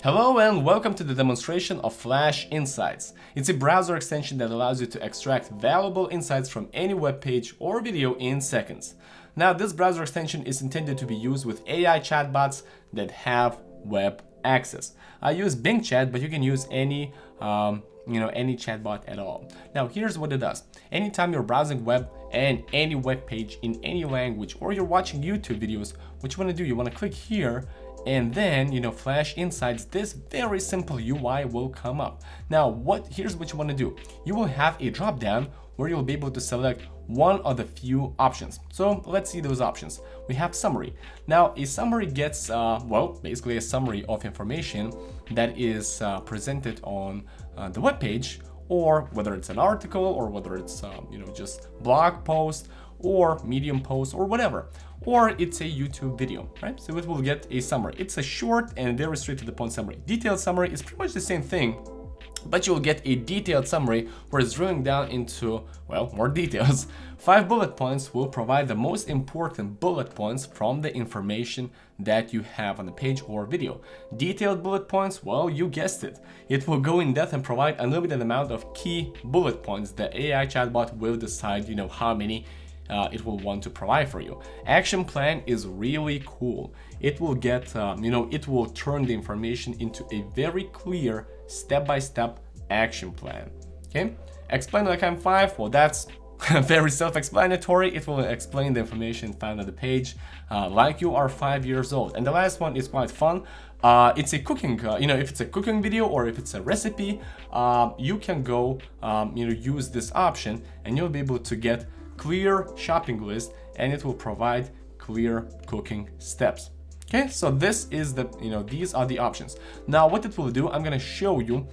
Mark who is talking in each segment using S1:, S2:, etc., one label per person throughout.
S1: Hello and welcome to the demonstration of Flash Insights. It's a browser extension that allows you to extract valuable insights from any web page or video in seconds. Now, this browser extension is intended to be used with AI chatbots that have web access. I use Bing Chat, but you can use any chatbot at all. Now, here's what it does. Anytime you're browsing web and any web page in any language, or you're watching YouTube videos, what you want to do, you want to click here, and then, Flash Insights, this very simple UI will come up. Now, here's what you want to do. You will have a drop down where you'll be able to select one of the few options. So let's see those options. We have summary. Now, a summary gets, basically a summary of information that is presented on the web page, or whether it's an article, or whether it's, just blog post, or Medium post, or whatever, or it's a YouTube video, right? So it will get a summary. It's a short and very straight to the point summary. Detailed summary is pretty much the same thing, but you'll get a detailed summary where it's drilling down into, more details. 5 bullet points will provide the most important bullet points from the information that you have on the page or video. Detailed bullet points, you guessed it. It will go in depth and provide a limited amount of key bullet points. The AI chatbot will decide, how many it will want to provide for you. Action plan is really cool. It will get, it will turn the information into a very clear step-by-step action plan. Okay, explain like I'm 5. Well, that's very self-explanatory. It will explain the information found on the page like you are 5 years old. And the last one is quite fun. It's a cooking, if it's a cooking video or if it's a recipe, you can go, use this option, and you'll be able to get clear shopping list, and it will provide clear cooking steps. Okay, so this is the, these are the options. Now, what it will do, I'm going to show you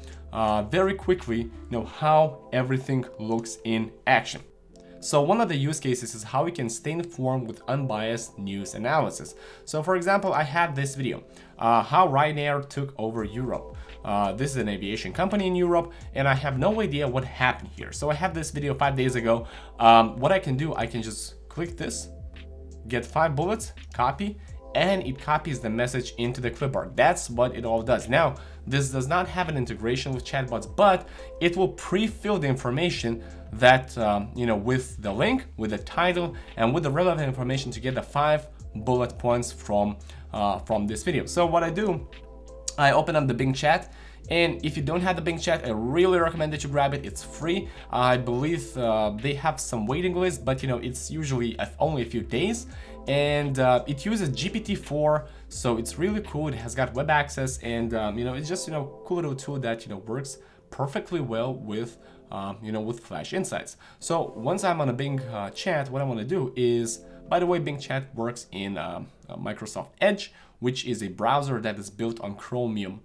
S1: very quickly, how everything looks in action. So one of the use cases is how we can stay informed with unbiased news analysis. So for example, I have this video, how Ryanair took over Europe. This is an aviation company in Europe, and I have no idea what happened here. So I have this video 5 days ago. What I can do, I can just click this, get 5 bullets, copy, and it copies the message into the clipboard. That's what it all does. Now, this does not have an integration with chatbots, but it will pre-fill the information that, with the link, with the title, and with the relevant information to get the 5 bullet points from this video. So what I do, I open up the Bing Chat, and if you don't have the Bing Chat, I really recommend that you grab it. It's free. I believe they have some waiting list, but it's usually only a few days, and it uses GPT-4, so it's really cool. It has got web access, and it's just cool little tool that works perfectly well with with Flash Insights. So once I'm on a Bing Chat, what I want to do is, by the way, Bing Chat works in Microsoft Edge, which is a browser that is built on Chromium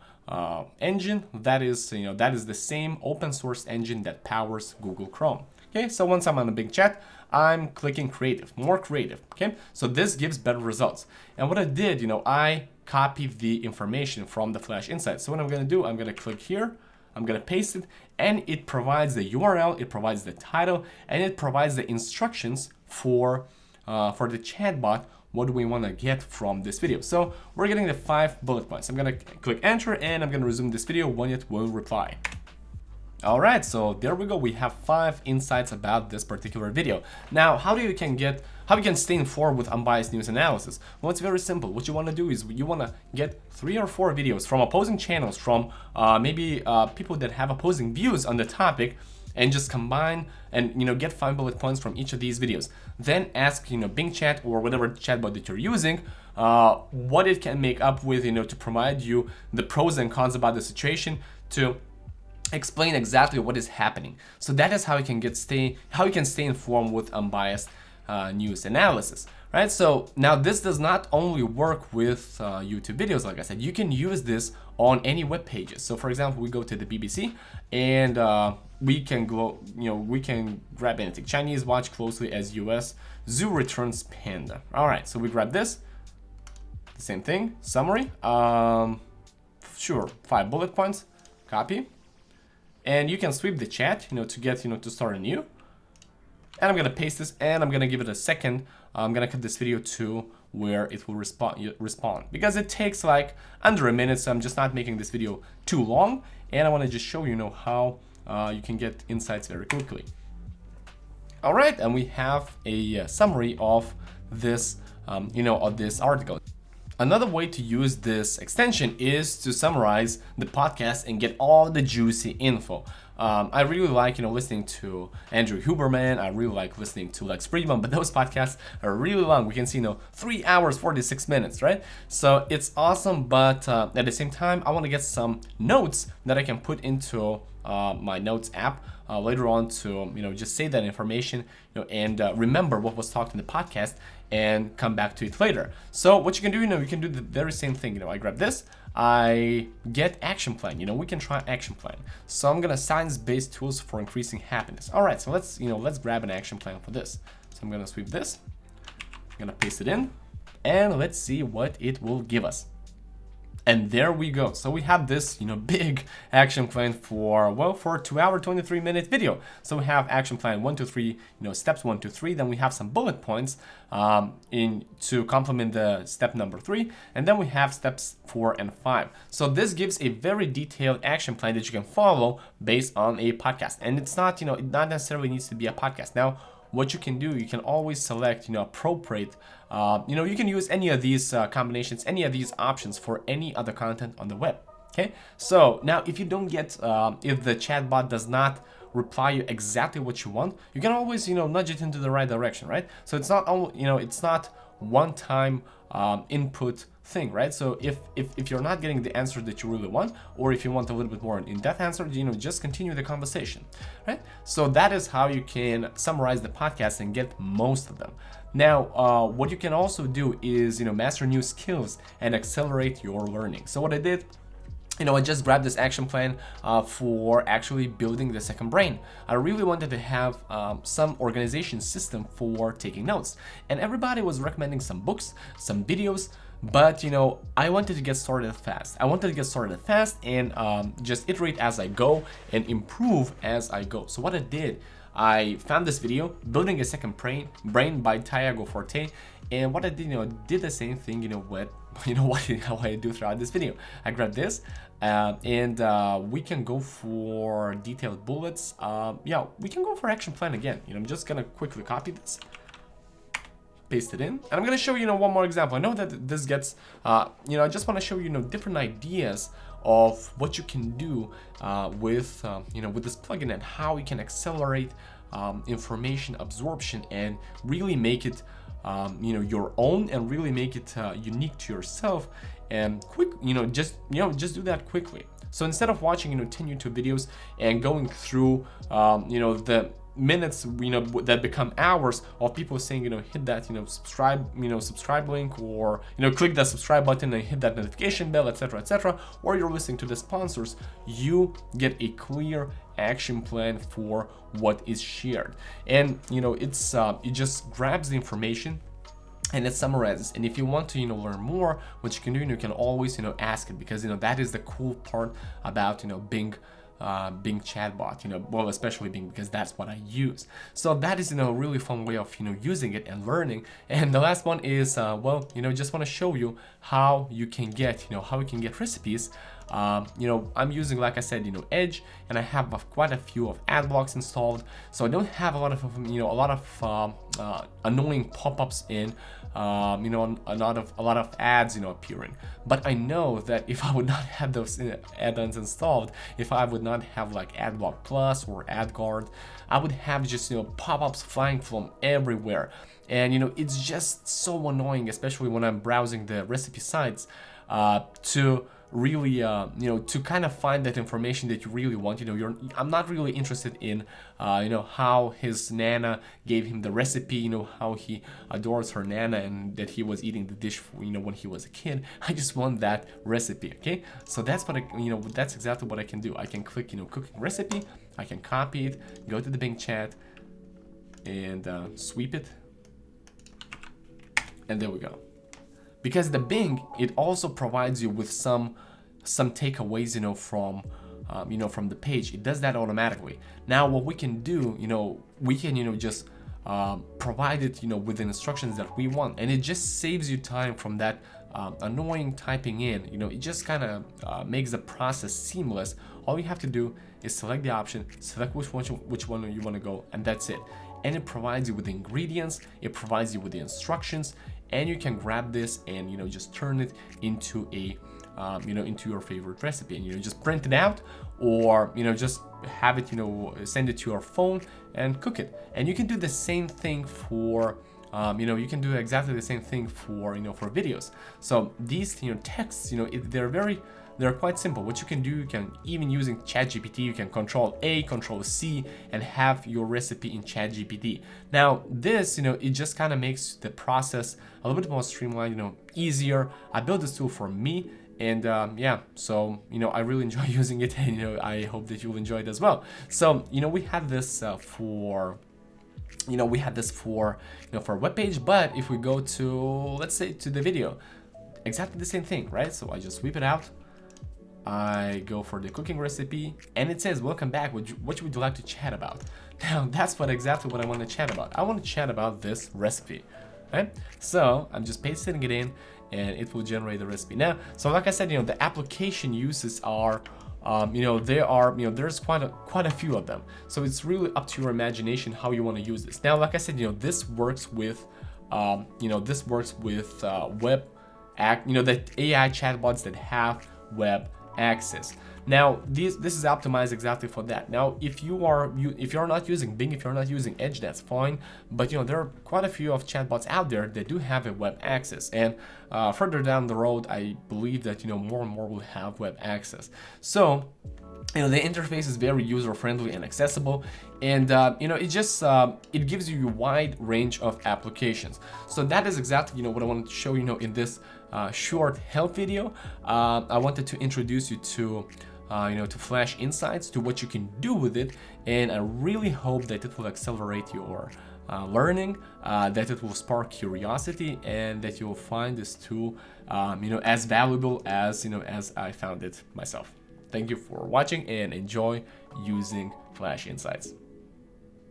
S1: engine. That is the same open source engine that powers Google Chrome. Okay, so once I'm on a Bing Chat, I'm clicking creative, more creative. Okay, so this gives better results. And what I did, I copied the information from the Flash Insights. So what I'm going to do, I'm going to click here, I'm going to paste it, and it provides the URL, it provides the title, and it provides the instructions for the chatbot. What do we want to get from this video? So we're getting the 5 bullet points. I'm going to click enter, and I'm going to resume this video when it will reply. All right, so there we go. We have 5 insights about this particular video. Now, how you can stay informed with unbiased news analysis? Well, it's very simple. What you want to do is you want to get 3 or 4 videos from opposing channels, from maybe people that have opposing views on the topic, and just combine and get 5 bullet points from each of these videos. Then ask Bing Chat or whatever chatbot that you're using what it can make up with to provide you the pros and cons about the situation, to explain exactly what is happening. So that is how you can stay informed with unbiased news analysis, right? So now this does not only work with YouTube videos. Like I said, you can use this on any web pages. So for example, we go to the BBC, and we can go, we can grab anything. Chinese watch closely as US zoo returns panda. All right, so we grab this, the same thing, summary, sure, 5 bullet points, copy, and you can sweep the chat, to get, to start anew. And I'm gonna paste this, and I'm gonna give it a second I'm gonna cut this video to where it will respond because it takes like under a minute, so I'm just not making this video too long, and I want to just show you, how you can get insights very quickly. All right, and we have a summary of this, of this article. Another way to use this extension is to summarize the podcast and get all the juicy info. I really like, listening to Andrew Huberman. I really like listening to Lex Friedman, but those podcasts are really long. We can see, 3 hours, 46 minutes, right? So it's awesome, but at the same time, I want to get some notes that I can put into my notes app later on to, just save that information, and remember what was talked in the podcast and come back to it later. So what you can do, you can do the very same thing. I grab this, I get action plan. We can try action plan. So I'm gonna science-based tools for increasing happiness. All right, so let's grab an action plan for this. So I'm gonna sweep this, I'm gonna paste it in, and let's see what it will give us. And there we go. So we have this, big action plan for a 2 hour, 23 minute video. So we have action plan 1, 2, 3, steps 1, 2, 3. Then we have some bullet points to complement the step number 3. And then we have steps 4 and 5. So this gives a very detailed action plan that you can follow based on a podcast. And it's not, it not necessarily needs to be a podcast. Now, what you can do, you can always select, appropriate, you can use any of these combinations, any of these options for any other content on the web. Okay, so now if you don't get, if the chatbot does not reply you exactly what you want, you can always, nudge it into the right direction, right? So it's not, it's not one-time input thing, right? So if you're not getting the answer that you really want, or if you want a little bit more in-depth answer, just continue the conversation, right? So that is how you can summarize the podcast and get most of them. Now, what you can also do is, master new skills and accelerate your learning. So what I did, I just grabbed this action plan for actually building the second brain. I really wanted to have some organization system for taking notes. And everybody was recommending some books, some videos, but I wanted to get started fast. And just iterate as I go and improve as I go. So what I did, I found this video, Building a Second Brain by Tiago Forte. And what I did, did the same thing, with how I do throughout this video. I grabbed this and we can go for detailed bullets. We can go for action plan again. I'm just gonna quickly copy this, paste it in, and I'm gonna show you, one more example. I know that this gets, I just want to show you, different ideas of what you can do with, with this plugin and how you can accelerate information absorption and really make it your own and really make it unique to yourself and quick, just do that quickly. So instead of watching, 10 YouTube videos and going through, the minutes, that become hours of people saying, hit that, subscribe link, or, click that subscribe button and hit that notification bell, etc., or you're listening to the sponsors, you get a clear action plan for what is shared. And, it's, it just grabs the information and it summarizes. And if you want to, learn more, what you can do, you can always, ask it, because, that is the cool part about, Bing Chatbot, well, especially Bing, because that's what I use. So that is, a really fun way of, using it and learning. And the last one is, just want to show you how you can get, recipes. I'm using, like I said, Edge, and I have quite a few of ad blocks installed, so I don't have a lot of annoying pop-ups in, a lot of ads, appearing. But I know that if I would not have those add-ons installed, if I would not have like AdBlock Plus or AdGuard, I would have just pop-ups flying from everywhere. And it's just so annoying, especially when I'm browsing the recipe sites, to really to kind of find that information that you really want. I'm not really interested in how his nana gave him the recipe, how he adores her nana and that he was eating the dish when he was a kid. I just want that recipe. Okay, so that's what that's exactly what I can do. I can click cooking recipe, I can copy it, go to the Bing chat and sweep it, and there we go. Because the Bing, it also provides you with some takeaways, from the page. It does that automatically. Now, what we can do, we can, just provide it, with the instructions that we want, and it just saves you time from that annoying typing in. It just kind of makes the process seamless. All you have to do is select the option, select which one you want to go, and that's it. And it provides you with the ingredients, it provides you with the instructions, and you can grab this and just turn it into a into your favorite recipe, and just print it out, or just have it send it to your phone and cook it. And you can do the same thing for you can do exactly the same thing for for videos. So these texts, they're quite simple. What you can do, you can, even using ChatGPT, you can Control A, Control C, and have your recipe in ChatGPT. Now this, it just kind of makes the process a little bit more streamlined, easier. I built this tool for me, and yeah, so I really enjoy using it, and I hope that you'll enjoy it as well. So we had this for for a web page, but if we go to, let's say, to the video, exactly the same thing, right? So I just sweep it out, I go for the cooking recipe, and it says, welcome back, what would you like to chat about? Now that's exactly what I want to chat about. I want to chat about this recipe, right? So I'm just pasting it in, and it will generate the recipe. Now, so like I said, the application uses are there's quite a few of them. So it's really up to your imagination how you want to use this. Now, like I said, this works with web the AI chatbots that have web access. Now this is optimized exactly for that. Now if you're not using Bing, if you're not using Edge, that's fine, but there are quite a few of chatbots out there that do have a web access, and further down the road I believe that more and more will have web access. So the interface is very user-friendly and accessible, and it just it gives you a wide range of applications. So that is exactly what I wanted to show in this short help video. I wanted to introduce you to to Flash Insights, to what you can do with it, and I really hope that it will accelerate your learning, that it will spark curiosity, and that you will find this tool as valuable as as I found it myself. Thank you for watching, and enjoy using Flash Insights.